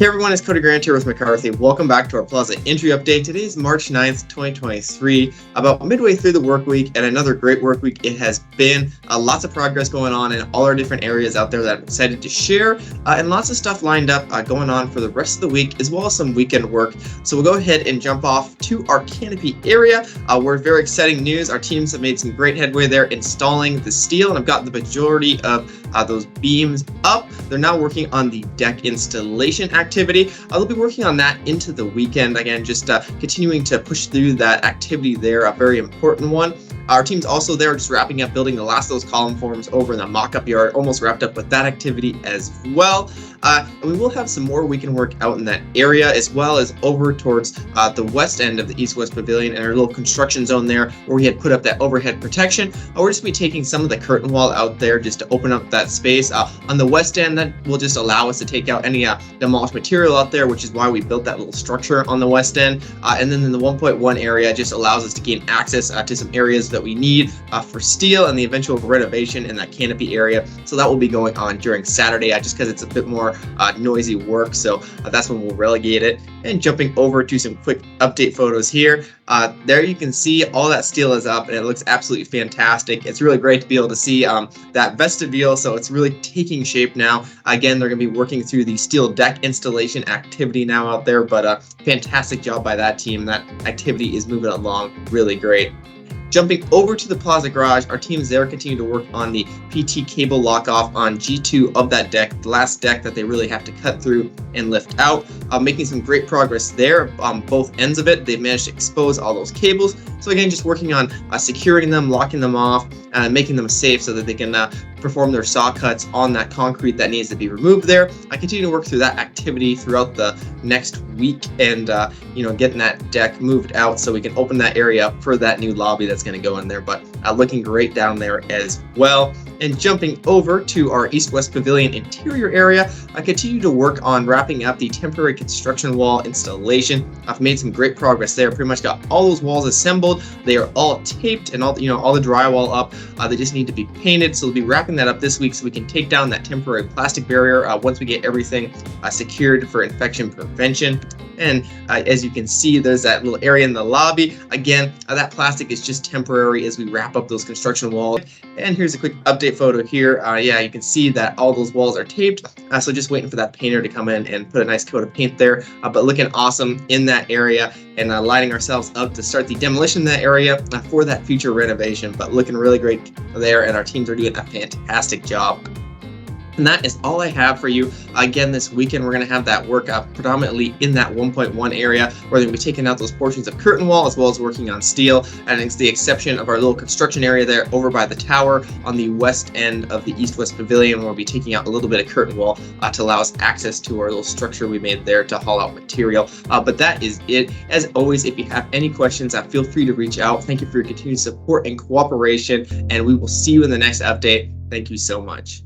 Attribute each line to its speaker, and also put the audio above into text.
Speaker 1: Hey everyone, it's Cody Grant here with McCarthy. Welcome back to our Plaza Entry Update. Today is March 9th, 2023, about midway through the work week, and another great work week it has been. Lots of progress going on in all our different areas out there that I'm excited to share, and lots of stuff lined up going on for the rest of the week, as well as some weekend work. So we'll go ahead and jump off to our Canopy area. We're very exciting news. Our teams have made some great headway there installing the steel, and I've got the majority of those beams up. They're now working on the deck installation activity. They'll be working on that into the weekend. Again, just continuing to push through that activity there, a very important one. Our team's also there just wrapping up building the last of those column forms over in the mock-up yard, almost wrapped up with that activity as well. And we will have some more weekend work out in that area, as well as over towards the west end of the east-west pavilion and our little construction zone there where we had put up that overhead protection. We're just going to be taking some of the curtain wall out there just to open up that space. On the west end, that will just allow us to take out any demolished material out there, which is why we built that little structure on the west end. And then in the 1.1 area, just allows us to gain access to some areas that we need for steel and the eventual renovation in that canopy area. So that will be going on during Saturday, just because it's a bit more noisy work. So that's when we'll relegate it. And jumping over to some quick update photos here. There you can see all that steel is up and it looks absolutely fantastic. It's really great to be able to see that vestibule. So it's really taking shape now. Again, they're going to be working through the steel deck installation activity now out there, but fantastic job by that team. That activity is moving along really great. Jumping over to the Plaza Garage, our teams there continue to work on the PT cable lock off on G2 of that deck, the last deck that they really have to cut through and lift out. Making some great progress there on both ends of it. They've managed to expose all those cables. So again, just working on securing them, locking them off, and making them safe so that they can perform their saw cuts on that concrete that needs to be removed there. I continue to work through that activity throughout the next week and getting that deck moved out so we can open that area up for that new lobby that's going to go in there. But looking great down there as well. And jumping over to our east-west pavilion interior area, I continue to work on wrapping up the temporary construction wall installation. I've made some great progress there. Pretty much got all those walls assembled. They are all taped and all the drywall up. They just need to be painted. So we'll be wrapping that up this week so we can take down that temporary plastic barrier once we get everything secured for infection prevention. And as you can see, there's that little area in the lobby. Again, that plastic is just temporary as we wrap up those construction walls. And here's a quick update photo here. Yeah, you can see that all those walls are taped. So just waiting for that painter to come in and put a nice coat of paint there. But looking awesome in that area and lining ourselves up to start the demolition in that area for that future renovation. But looking really great there, and our teams are doing a fantastic job. And that is all I have for you. Again, this weekend, we're going to have that work predominantly in that 1.1 area where they're going to be taking out those portions of curtain wall as well as working on steel. And it's the exception of our little construction area there over by the tower on the west end of the east-west pavilion, where we'll be taking out a little bit of curtain wall to allow us access to our little structure we made there to haul out material. But that is it. As always, if you have any questions, feel free to reach out. Thank you for your continued support and cooperation, and we will see you in the next update. Thank you so much.